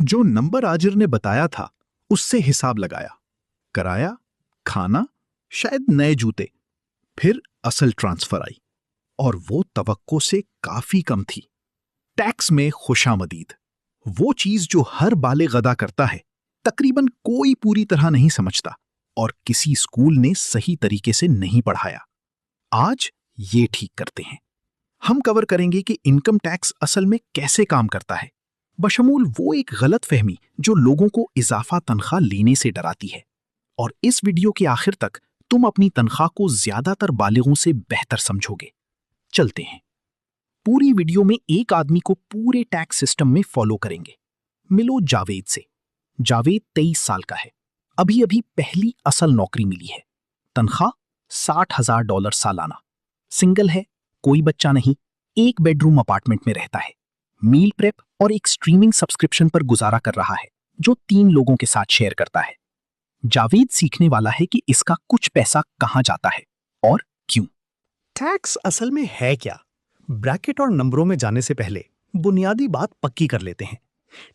जो नंबर आजिर ने बताया था उससे हिसाब लगाया, कराया, खाना, शायद नए जूते। फिर असल ट्रांसफर आई और वो तवक्को से काफी कम थी। टैक्स में खुशामदीद, वो चीज जो हर बाले गदा करता है, तकरीबन कोई पूरी तरह नहीं समझता और किसी स्कूल ने सही तरीके से नहीं पढ़ाया। आज ये ठीक करते हैं। हम कवर करेंगे कि इनकम टैक्स असल में कैसे काम करता है, बशमूल वो एक गलत फहमी जो लोगों को इजाफा तनख्वाह लेने से डराती है। और इस वीडियो के आखिर तक तुम अपनी तनख्वाह को ज्यादातर बालिगों से बेहतर समझोगे। चलते हैं। पूरी वीडियो में एक आदमी को पूरे टैक्स सिस्टम में फॉलो करेंगे। मिलो जावेद से। जावेद 23 साल का है। अभी अभी पहली असल नौकरी मिली है। तनख्वाह $60,000 सालाना। सिंगल है, कोई बच्चा नहीं, एक बेडरूम अपार्टमेंट में रहता है। मील प्रेप और एक स्ट्रीमिंग सब्सक्रिप्शन पर गुजारा कर रहा है जो 3 लोगों के साथ शेयर करता है। जावेद सीखने वाला है कि इसका कुछ पैसा कहां जाता है और क्यों। टैक्स असल में है क्या? ब्रैकेट और नंबरों में जाने से पहले बुनियादी बात पक्की कर लेते हैं।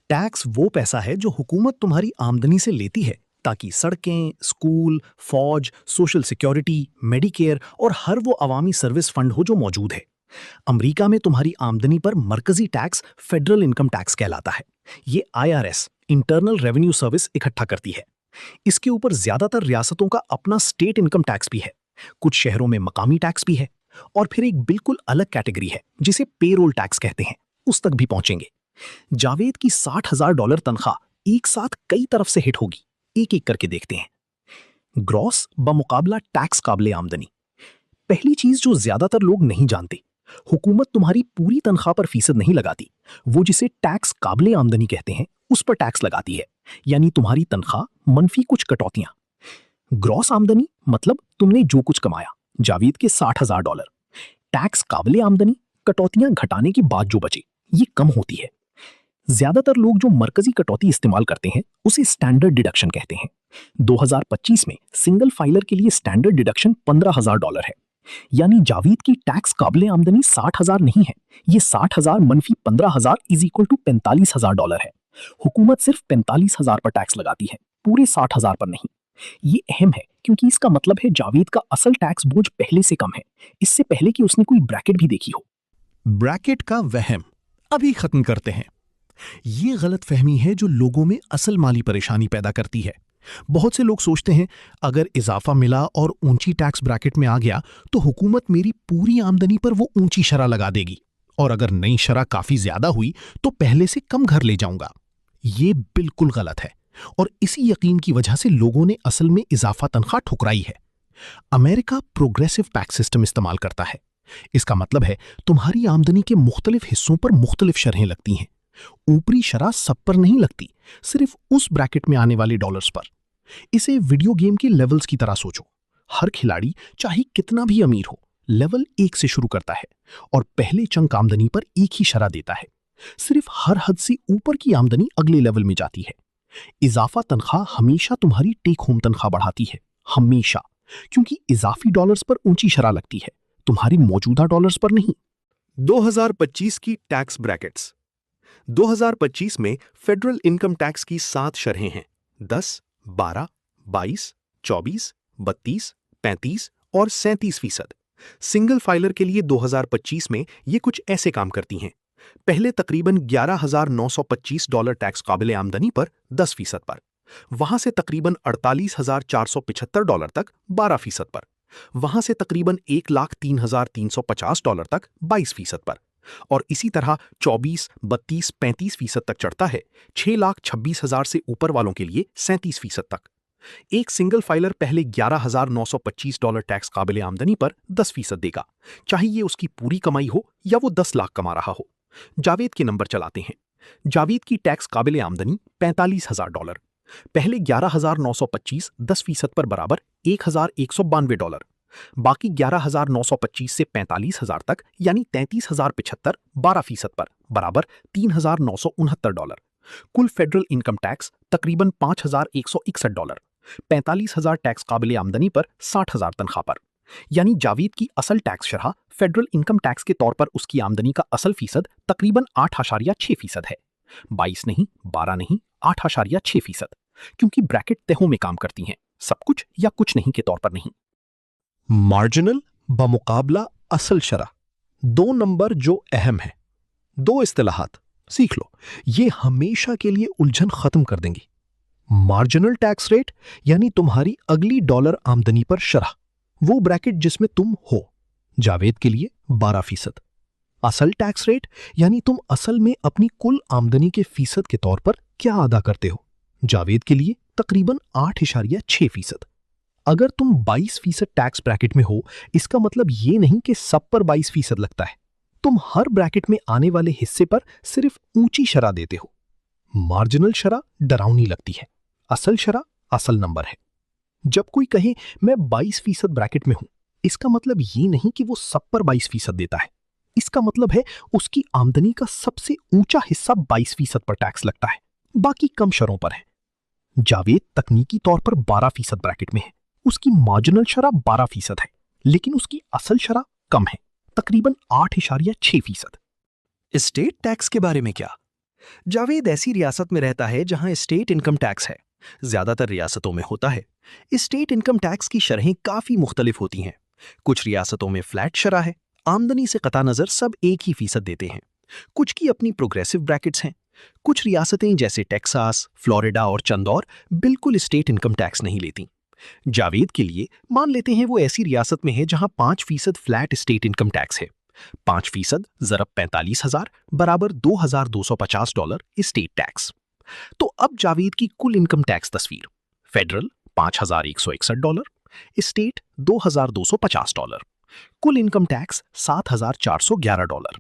टैक्स वो पैसा है जो हुकूमत तुम्हारी आमदनी से लेती है ताकि सड़कें, स्कूल, फौज, सोशल सिक्योरिटी, मेडिकेयर और हर वो अवामी सर्विस फंड हो जो मौजूद है। अमेरिका में तुम्हारी आमदनी पर मरकजी टैक्स फेडरल इनकम टैक्स कहलाता है। ये IRS, इंटरनल रेवेन्यू सर्विस, इकट्ठा करती है। इसके ऊपर ज्यादातर रियासतों का अपना स्टेट इनकम टैक्स भी है। कुछ शहरों में मकामी टैक्स भी है। और फिर एक बिल्कुल अलग कैटेगरी है जिसे पेरोल टैक्स कहते हैं, उस तक भी पहुंचेंगे। जावेद की $60,000 तनख्वाह एक साथ कई तरफ से हिट होगी। एक एक करके देखते हैं। ग्रॉस बमुकाबला टैक्स काबिले आमदनी। पहली चीज जो ज्यादातर लोग नहीं जानते, हुकूमत तुम्हारी पूरी तनख्वाह पर फीसद नहीं लगाती। वो जिसे टैक्स काबिले आमदनी कहते हैं उस पर टैक्स लगाती है, यानी तुम्हारी तनख्वाह मनफी कुछ कटौतियां। ग्रॉस आमदनी मतलब तुमने जो कुछ कमाया, जावेद के $60,000। टैक्स काबिले आमदनी कटौतियां घटाने के बाद जो बचे, ये कम होती है। ज्यादातर लोग जो मरकजी कटौती इस्तेमाल करते हैं उसे स्टैंडर्ड डिडक्शन कहते हैं। 2025 में सिंगल फाइलर के लिए स्टैंडर्ड डिडक्शन $15,000 है। यानी जावेद की टैक्स काबिले आमदनी 60,000 नहीं है, ये 60,000 मनफी 15,000 इज इक्वल टू $45,000 है। हुकूमत सिर्फ 45,000 पर टैक्स लगाती है, पूरे 60,000 पर नहीं। ये अहम है क्योंकि इसका मतलब है जावेद का असल टैक्स बोझ पहले से कम है, इससे पहले कि उसने कोई ब्रैकेट भी देखी हो। ब्रैकेट का वहम अभी खत्म करते हैं। ये गलत फहमी है जो लोगों में असल माली परेशानी पैदा करती है। बहुत से लोग सोचते हैं अगर इजाफा मिला और ऊंची टैक्स ब्रैकेट में आ गया तो हुकूमत मेरी पूरी आमदनी पर वो ऊंची शरह लगा देगी, और अगर नई शरह काफी ज्यादा हुई तो पहले से कम घर ले जाऊंगा। ये बिल्कुल गलत है और इसी यकीन की वजह से लोगों ने असल में इजाफा तनख्वाह ठुकराई है। अमेरिका प्रोग्रेसिव टैक्स सिस्टम इस्तेमाल करता है। इसका मतलब है तुम्हारी आमदनी के मुख्तलिफ हिस्सों पर मुख्तलिफ शरहें लगती हैं। ऊपरी शरह सब पर नहीं लगती, सिर्फ उस ब्रैकेट में आने वाले डॉलर्स पर। इसे वीडियो गेम के लेवल्स की तरह सोचो। हर खिलाड़ी चाहे कितना भी अमीर हो, लेवल 1 से शुरू करता है और पहले चंक आमदनी पर एक ही शरह देता है। सिर्फ हर हद से ऊपर की आमदनी अगले लेवल में जाती है। इजाफा तनख्वाह हमेशा तुम्हारी टेक होम तनख्वाह बढ़ाती है, हमेशा, क्योंकि इजाफी डॉलर्स पर ऊंची शरह लगती है, तुम्हारी मौजूदा डॉलर्स पर नहीं। 2025 की टैक्स ब्रैकेट्स। 2025 में फेडरल इनकम टैक्स की 7 शरहें हैं: 10, 12, 22, 24, 32, 35 और 37%। सिंगल फाइलर के लिए 2025 में ये कुछ ऐसे काम करती हैं। पहले तकरीबन $11,925 टैक्स काबिले आमदनी पर 10% पर, वहां से तकरीबन $48,475 तक 12% पर, वहां से तकरीबन $1,03,350 तक 22% पर, और इसी तरह 24, 32, 35% तक चढ़ता है। 6,26,000 से ऊपर वालों के लिए 37% तक। एक सिंगल फाइलर पहले $11,925 टैक्स काबिले आमदनी पर 10% देगा, चाहे ये उसकी पूरी कमाई हो या वो 10 लाख कमा रहा हो। जावेद के नंबर चलाते हैं। जावेद की टैक्स काबिले आमदनी $45,000। पहले 11,925 10% पर बराबर $1,192। बाकी 11,925 से 45,000 तक यानी 33,075 12% पर बराबर $3,969। कुल फेडरल इनकम टैक्स तकरीबन $5,161। 45,000 टैक्स काबिले आमदनी पर 60,000 तनख्वाह पर, यानी जावेद की असल टैक्स शरह फेडरल इनकम टैक्स के तौर पर उसकी आमदनी का असल फीसद तकरीबन 8.6% है। 22 नहीं, 12 नहीं, 8.6%, क्योंकि ब्रैकेट तहों में काम करती हैं, सब कुछ या कुछ नहीं के तौर पर नहीं। मार्जिनल बमुकाबला असल शरह, दो नंबर जो अहम है। दो इस्तिलाहात सीख लो, ये हमेशा के लिए उलझन खत्म कर देंगी। मार्जिनल टैक्स रेट यानी तुम्हारी अगली डॉलर आमदनी पर शरह, वो ब्रैकेट जिसमें तुम हो। जावेद के लिए 12%। असल टैक्स रेट यानी तुम असल में अपनी कुल आमदनी के फीसद के तौर पर क्या अदा करते हो। जावेद के लिए तकरीबन 8.6%। अगर तुम 22% टैक्स ब्रैकेट में हो, इसका मतलब ये नहीं कि सब पर 22% लगता है। तुम हर ब्रैकेट में आने वाले हिस्से पर सिर्फ ऊंची शरह देते हो। मार्जिनल शरह डरावनी लगती है, असल शरह असल नंबर है। जब कोई कहे मैं 22% ब्रैकेट में हूं, इसका मतलब ये नहीं कि वो सब पर 22% देता है। इसका मतलब है उसकी आमदनी का सबसे ऊंचा हिस्सा 22% पर टैक्स लगता है, बाकी कम शरों पर है। जावेद तकनीकी तौर पर 12% ब्रैकेट में है। उसकी मार्जिनल शरह 12% है, लेकिन उसकी असल शरह कम है, तकरीबन 8.6%। स्टेट टैक्स के बारे में क्या? जावेद ऐसी रियासत में रहता है जहां स्टेट इनकम टैक्स है। ज्यादातर रियासतों में होता है। स्टेट इनकम टैक्स की शरहें काफी मुख्तलिफ होती हैं। कुछ रियासतों में फ्लैट शरह है, आमदनी से कता नजर सब 1% देते हैं। कुछ की अपनी प्रोग्रेसिव ब्रैकेट्स हैं। कुछ रियासतें जैसे टेक्सास, फ्लोरिडा और चंदौर बिल्कुल स्टेट इनकम टैक्स नहीं लेती। जावेद के लिए मान लेते हैं वो ऐसी रियासत में है जहां 5% फ्लैट स्टेट इनकम टैक्स है। 5% ज़रब 45,000 बराबर $2,250 स्टेट टैक्स। तो अब जावेद की कुल इनकम टैक्स तस्वीर: फेडरल $5,161, स्टेट $2,250, कुल इनकम टैक्स $7,411।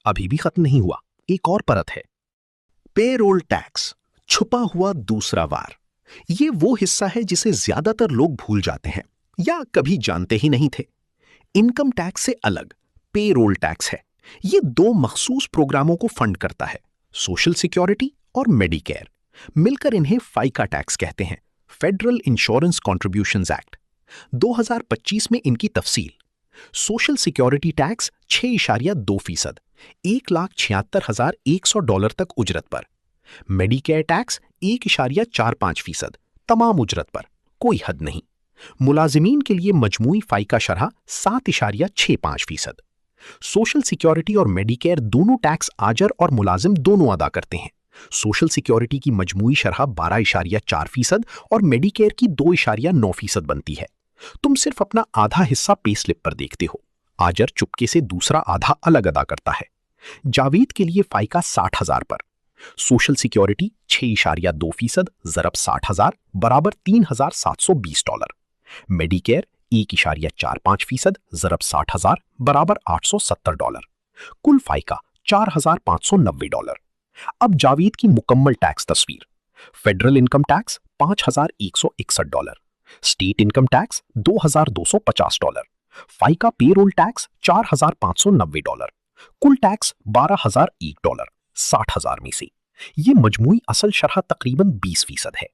अभी भी खत्म नहीं हुआ, एक और परत है। पेरोल टैक्स, छुपा हुआ दूसरा वार। ये वो हिस्सा है जिसे ज्यादातर लोग भूल जाते हैं या कभी जानते ही नहीं थे। इनकम टैक्स से अलग पेरोल टैक्स है। ये दो मखसूस प्रोग्रामों को फंड करता है, सोशल सिक्योरिटी और मेडिकेयर। मिलकर इन्हें फाइका टैक्स कहते हैं, फेडरल इंश्योरेंस कॉन्ट्रीब्यूशंस एक्ट। 2025 में इनकी तफसील: सोशल सिक्योरिटी टैक्स 6.2%, $1,76,100 तक उजरत पर। मेडिकेयर टैक्स 1.45%, तमाम उजरत पर, कोई हद नहीं। मुलाजिमीन के लिए मजमूई फाइका शरह 7.65%। सोशल सिक्योरिटी और मेडिकेयर दोनों टैक्स आजर और मुलाजिम दोनों अदा करते हैं। सोशल सिक्योरिटी की मजमूई शरह 12.4% और मेडिकेयर की 2.9% बनती है। तुम सिर्फ अपना आधा हिस्सा पे स्लिप पर देखते हो, आजर चुपके से दूसरा आधा अलग अदा करता है। जावेद के लिए फाइका 60,000 पर, सोशल सिक्योरिटी 6.2% ज़रब 60,000 बराबर $3,720, मेडिकेयर 1.45% ज़रब 60,000 बराबर $870, कुल फाइका $4,590। अब जावेद की मुकम्मल टैक्स तस्वीर: federal income tax $5,161, state income tax $2,250, FICA payroll tax $4,590, कुल टैक्स $12,001, 60,000 में से। ये मजमूई असल शरह तकरीबन 20% है।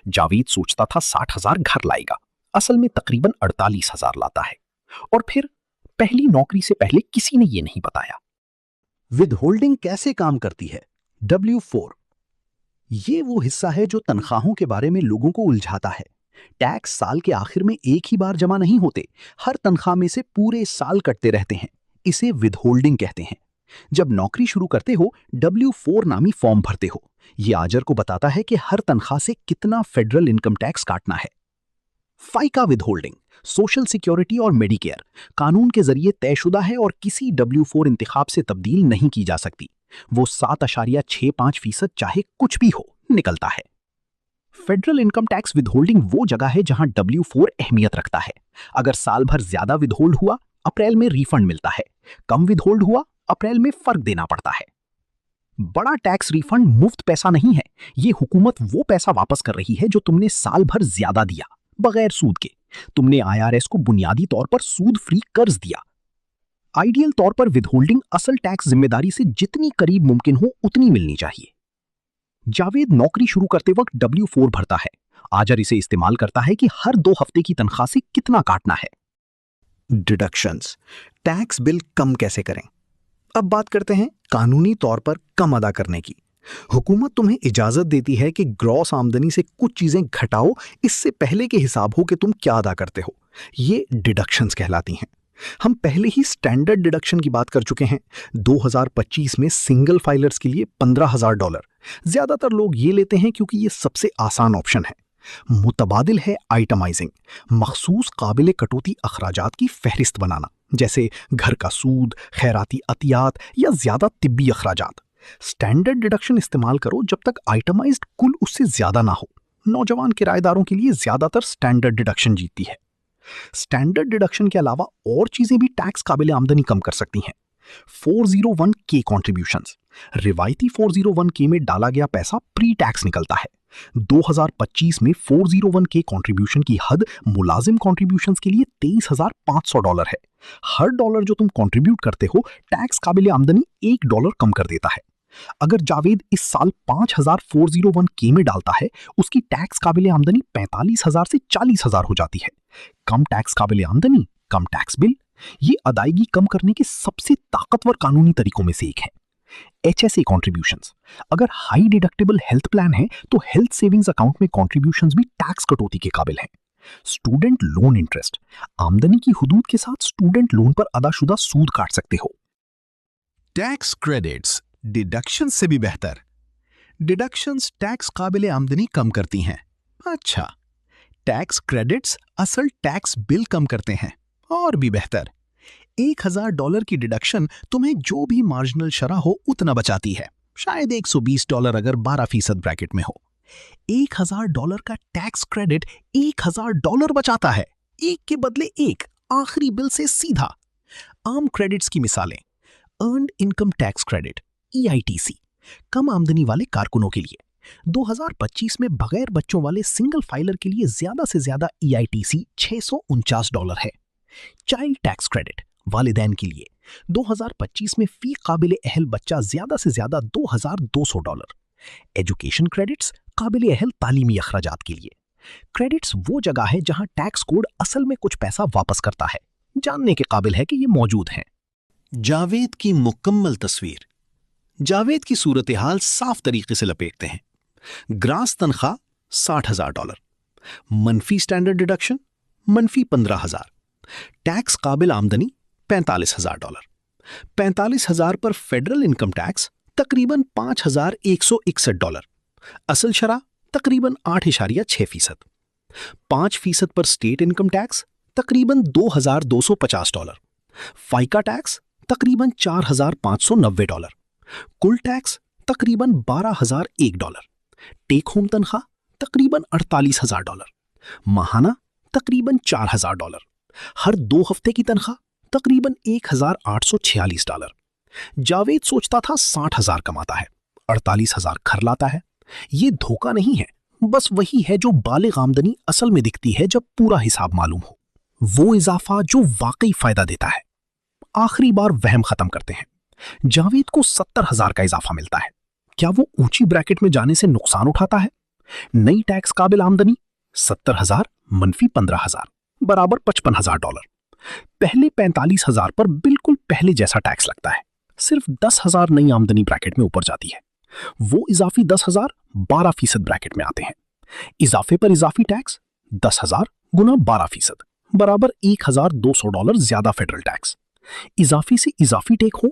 जावेद सोचता था 60,000 घर लाएगा, असल में तकरीबन 48,000 लाता है। और फिर पहली नौकरी से पहले किसी ने ये नहीं बताया। विदहोल्डिंग कैसे काम करती है? W4 ये वो हिस्सा है जो तनख्वाहों के बारे में लोगों को उलझाता है। टैक्स साल के आखिर में एक ही बार जमा नहीं होते, हर तनख्वाह में से पूरे साल कटते रहते हैं। इसे विदहोल्डिंग कहते हैं। जब नौकरी शुरू करते हो, W4 नामी फॉर्म भरते हो। ये आजर को बताता है कि हर तनख्वाह से कितना फेडरल इनकम टैक्स काटना है। फाइका विदहोल्डिंग सोशल सिक्योरिटी और मेडिकेयर कानून के जरिए तयशुदा है और किसी W4 इंतखाब से तब्दील नहीं की जा सकती। वो 7.65% चाहे कुछ भी हो निकलता है। फेडरल इनकम टैक्स विदहोल्डिंग वो जगह है जहां W4 अहमियत रखता है। अगर साल भर ज्यादा विदहोल्ड हुआ, अप्रैल में रिफंड मिलता है। कम विदहोल्ड हुआ, अप्रैल में फर्क देना पड़ता है। बड़ा टैक्स रिफंड मुफ्त पैसा नहीं है। ये हुकूमत वो पैसा वापस कर रही है जो तुमने साल भर ज्यादा दिया, बगैर सूद के। तुमने IRS को बुनियादी तौर पर सूद फ्री कर्ज दिया। आइडियल तौर पर विदहोल्डिंग असल टैक्स जिम्मेदारी से जितनी करीब मुमकिन हो उतनी मिलनी चाहिए। जावेद नौकरी शुरू करते वक्त W4 भरता है। आजर इसे इस्तेमाल करता है कि हर 2 हफ्ते की तनख्वाह से कितना काटना है। डिडक्शंस, टैक्स बिल कम कैसे करें? अब बात करते हैं कानूनी तौर पर कम अदा करने की, हुकूमत तुम्हें इजाजत देती है कि ग्रॉस आमदनी से कुछ चीजें घटाओ इससे पहले के हिसाब हो कि तुम क्या अदा करते हो। ये डिडक्शंस कहलाती हैं। हम पहले ही स्टैंडर्ड डिडक्शन की बात कर चुके हैं। 2025 में सिंगल फाइलर्स के लिए $15,000। ज्यादातर लोग ये लेते हैं क्योंकि ये सबसे आसान ऑप्शन है। मुतबादिल है आइटमाइजिंग, मखसूस काबिल कटौती अखराजात की फहरिस्त बनाना, जैसे घर का सूद, खैराती अतियात या ज्यादा तिब्बी अखराजात। स्टैंडर्ड डिडक्शन इस्तेमाल करो जब तक आइटमाइज्ड कुल उससे ज्यादा ना हो। नौजवान किराएदारों के लिए ज्यादातर स्टैंडर्ड डिडक्शन जीतती है। स्टैंडर्ड डिडक्शन के अलावा और चीजें भी टैक्स काबिल आमदनी कम कर सकती हैं। 401k contributions. रिवायती 401k में डाला गया पैसा प्री टैक्स निकलता है। 2025 में 401k कॉन्ट्रीब्यूशन की हद मुलाजिम कॉन्ट्रीब्यूशंस के लिए $23,500 है। हर डॉलर जो तुम कंट्रीब्यूट करते हो टैक्स काबिल आमदनी $1 कम कर देता है। अगर जावेद इस साल 5,000 401k में डालता है, उसकी टैक्स काबिल आमदनी 45,000 से 40,000 हो जाती है। कम टैक्स काबिल आमदनी, कम टैक्स बिल, ये अदायगी कम करने के सबसे ताकतवर कानूनी तरीकों में से एक है। HSA contributions. अगर हाई डिडक्टेबल हेल्थ प्लान है तो हेल्थ सेविंग्स अकाउंट में कॉन्ट्रीब्यूशंस भी टैक्स कटौती के काबिल हैं। Student loan interest. आमदनी की हुदूद के साथ स्टूडेंट लोन पर अदाशुदा सूद काट सकते हो। टैक्स क्रेडिट्स डिडक्शन से भी बेहतर। डिडक्शंस टैक्स काबिल आमदनी कम करती हैं। अच्छा, टैक्स क्रेडिट्स असल टैक्स बिल कम करते हैं। और भी बेहतर, $1,000 की डिडक्शन तुम्हें जो भी मार्जिनल शरह हो उतना बचाती है। शायद $120 अगर 12% ब्रैकेट में हो। $1,000 का टैक्स क्रेडिट $1,000 बचाता है, एक के बदले एक, आखिरी बिल से सीधा। आम क्रेडिट्स की मिसालें: earned income tax credit EITC, कम आमदनी वाले कारकुनों के लिए। 2025 में बगैर बच्चों वाले सिंगल फाइलर के लिए ज्यादा से ज्यादा EITC $649 है। चाइल्ड टैक्स क्रेडिट वालिदैन के लिए 2025 में फी काबिल अहल बच्चा ज्यादा से ज्यादा $2,200। एजुकेशन क्रेडिट्स काबिल अहल तालीमी अखराजात के लिए। क्रेडिट्स वो जगह है जहां टैक्स कोड असल में कुछ पैसा वापस करता है। जानने के काबिल है कि ये मौजूद हैं। जावेद की मुकम्मल तस्वीर। जावेद की सूरत हाल साफ तरीके से लपेटते हैं। ग्रास तनख्वाह $60,000, मनफी स्टैंडर्ड डिडक्शन -15,000, टैक्स काबिल आमदनी $45,000। 45,000 पर फेडरल इनकम टैक्स तकरीबन $5,161, असल शरह तकरीबन 8.6%। 5% पर स्टेट इनकम टैक्स तकरीबन $2,250, फाइका टैक्स तकरीबन $4,590, कुल टैक्स तकरीबन $12,001, टेक होम तनख्वाह तकरीबन $48,000, माहाना तकरीबन $4,000, हर 2 हफ्ते की तनख्वाह तकरीबन $1,846। जावेद सोचता था 60,000 कमाता है, 48,000 घर लाता है। ये धोखा नहीं है, बस वही है जो बालिग आमदनी असल में दिखती है जब पूरा हिसाब मालूम हो। वो इजाफा जो वाकई फायदा देता है। आखिरी बार वहम खत्म करते हैं। जावेद को 70,000 का इजाफा मिलता है। क्या वो ऊंची ब्रैकेट में जाने से नुकसान उठाता है? नई टैक्स काबिल आमदनी 70,000 मनफी 15,000 बराबर $55,000। पहले 45,000 पर बिल्कुल पहले जैसा टैक्स लगता है, सिर्फ 10,000 नई आमदनी ब्रैकेट में ऊपर जाती है। वो इजाफी 10,000 12% ब्रैकेट में आते हैं। इजाफे पर इजाफी टैक्स 10,000 गुना 12% बराबर $1,200 ज्यादा फेडरल टैक्स। इजाफी से इजाफी टेक होम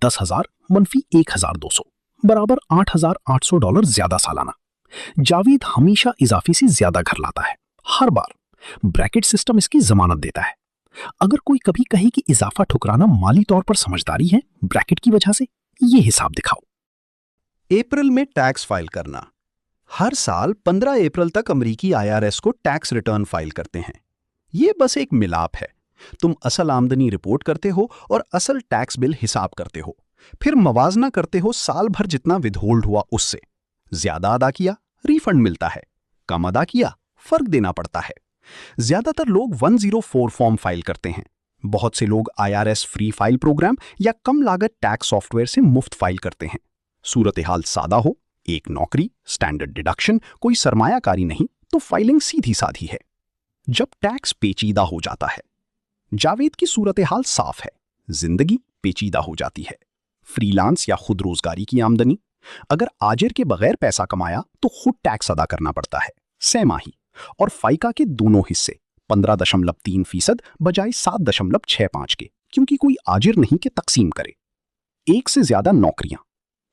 10,000 मनफी 1,200 बराबर $8,800 ज्यादा सालाना। जावेद हमेशा इजाफी से ज्यादा घर लाता है, हर बार। ब्रैकेट सिस्टम इसकी जमानत देता है। अगर कोई कभी कहे कि इजाफा ठुकराना माली तौर पर समझदारी है ब्रैकेट की वजह से, ये हिसाब दिखाओ। अप्रैल में टैक्स फाइल करना। हर साल 15 अप्रैल तक अमरीकी IRS को टैक्स रिटर्न फाइल करते हैं। ये बस एक मिलाप है। तुम असल आमदनी रिपोर्ट करते हो और असल टैक्स बिल हिसाब करते हो, फिर मवाजना करते हो साल भर जितना विदहोल्ड हुआ उससे। ज्यादा अदा किया रिफंड मिलता है, कम अदा किया फर्क देना पड़ता है। ज्यादातर लोग 104 फॉर्म फाइल करते हैं। बहुत से लोग IRS फ्री फाइल प्रोग्राम या कम लागत टैक्स सॉफ्टवेयर से मुफ्त फाइल करते हैं। सूरत हाल सादा हो, एक नौकरी, स्टैंडर्ड डिडक्शन, कोई सरमायाकारी नहीं, तो फाइलिंग सीधी साधी है। जब टैक्स पेचीदा हो जाता है, जावेद की सूरत हाल साफ है, जिंदगी पेचीदा हो जाती है। फ्रीलांस या खुद रोजगारी की आमदनी, अगर आजिर के बगैर पैसा कमाया तो खुद टैक्स अदा करना पड़ता है, सैमाही। और फाइका के दोनों हिस्से 15.3% बजाय 7.65 के, क्योंकि कोई आजिर नहीं कि तकसीम करे। एक से ज्यादा नौकरियां,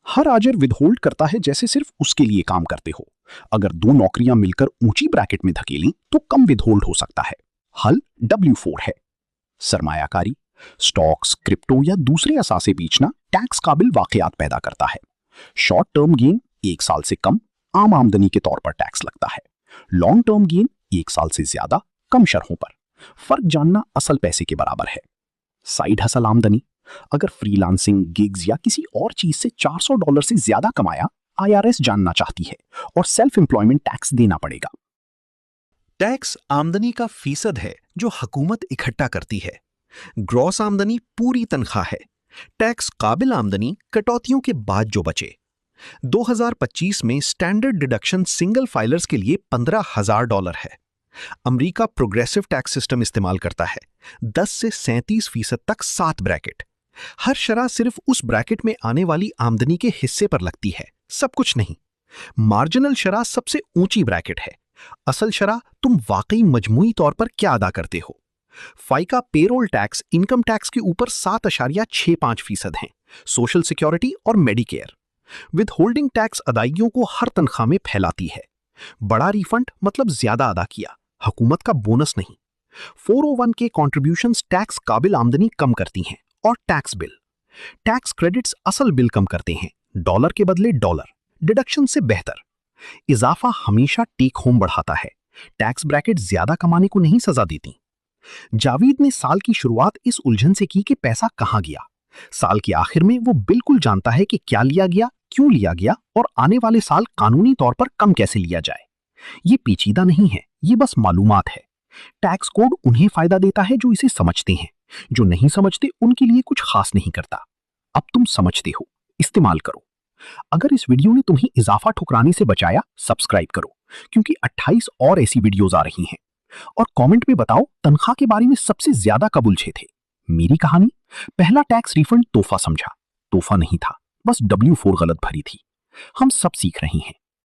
हर आजिर विदहोल्ड करता है जैसे सिर्फ उसके लिए काम करते हो। अगर 2 नौकरियां मिलकर ऊंची ब्रैकेट में धकेलें तो कम विदहोल्ड हो सकता है। हल W4 है। सरमायाकारी, स्टॉक्स, क्रिप्टो या दूसरे असासे बेचना टैक्स काबिल वाकयात पैदा करता है। शॉर्ट टर्म गेन 1 साल से कम आम आमदनी के तौर पर टैक्स लगता है। लॉन्ग टर्म गेन 1 साल से ज्यादा कम शरहों पर। फर्क जानना असल पैसे के बराबर है। साइड हसल आमदनी, अगर फ्रीलांसिंग, गिग्स या किसी और चीज से $400 से ज्यादा कमाया, IRS जानना चाहती है और सेल्फ एम्प्लॉयमेंट टैक्स देना पड़ेगा। टैक्स आमदनी का फीसद है जो हुकूमत इकट्ठा करती है। ग्रॉस आमदनी पूरी तनख्वाह है। टैक्स काबिल आमदनी कटौतियों के बाद जो बचे। 2025 में स्टैंडर्ड डिडक्शन सिंगल फाइलर्स के लिए $15,000 है। अमेरिका प्रोग्रेसिव टैक्स सिस्टम इस्तेमाल करता है। 10 से 37% तक 7 ब्रैकेट। हर शरह सिर्फ उस ब्रैकेट में आने वाली आमदनी के हिस्से पर लगती है, सब कुछ नहीं। मार्जिनल शरह सबसे ऊंची ब्रैकेट है। असल शरह तुम वाकई मजमूई तौर पर क्या अदा करते हो। फाइका पेरोल टैक्स इनकम टैक्स के ऊपर 7.65% हैं, सोशल सिक्योरिटी और मेडिकेयर। विद होल्डिंग टैक्स अदायगियों को हर तनख्वाह में फैलाती है। बड़ा रिफंड मतलब ज्यादा अदा किया, हुकूमत का बोनस नहीं। 401 के कॉन्ट्रीब्यूशंस टैक्स काबिल आमदनी कम करती हैं। और टैक्स बिल, टैक्स क्रेडिट्स असल बिल कम करते हैं, डॉलर के बदले डॉलर, डिडक्शन से बेहतर। इजाफा हमेशा टेक होम बढ़ाता है। टैक्स ब्रैकेट ज्यादा कमाने को नहीं सजा देती। जावेद ने साल की शुरुआत इस उलझन से की कि पैसा कहां गया। साल के आखिर में वो बिल्कुल जानता है कि क्या लिया गया, क्यों लिया गया और आने वाले साल कानूनी तौर पर कम कैसे लिया जाए। ये पेचीदा नहीं है, ये बस मालूमात है। टैक्स कोड उन्हें फायदा देता है जो इसे समझते हैं, जो नहीं समझते उनके लिए कुछ खास नहीं करता। अब तुम समझते हो, इस्तेमाल करो। अगर इस वीडियो ने तुम्हें इजाफा ठुकराने से बचाया, सब्सक्राइब करो, क्योंकि 28 और ऐसी वीडियोस आ रही हैं। और कमेंट में बताओ तनख्वाह के बारे में सबसे ज्यादा कब उलझे थे। मेरी कहानी, पहला टैक्स रिफंड तोहफा समझा, तोहफा नहीं था, बस W4 गलत भरी थी। हम सब सीख रहे हैं।